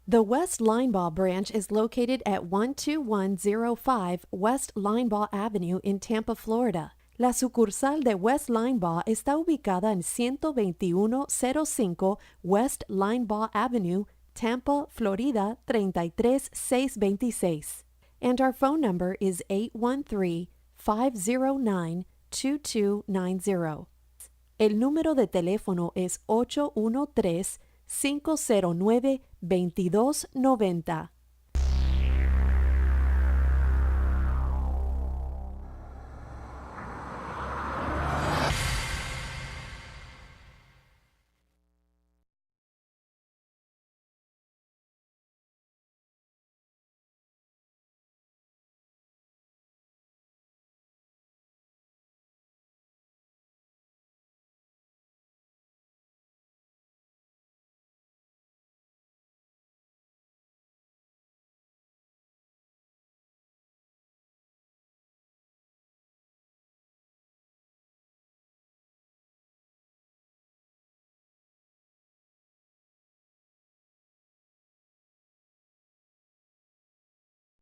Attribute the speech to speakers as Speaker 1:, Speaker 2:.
Speaker 1: The West Linebaugh branch is located at 12105 West Linebaugh Avenue in Tampa, Florida. La sucursal de West Linebaugh está ubicada en 12105 West Linebaugh Avenue, Tampa, Florida 33626. And our phone number is 813-509-2290. El número de teléfono es 813-509-2290.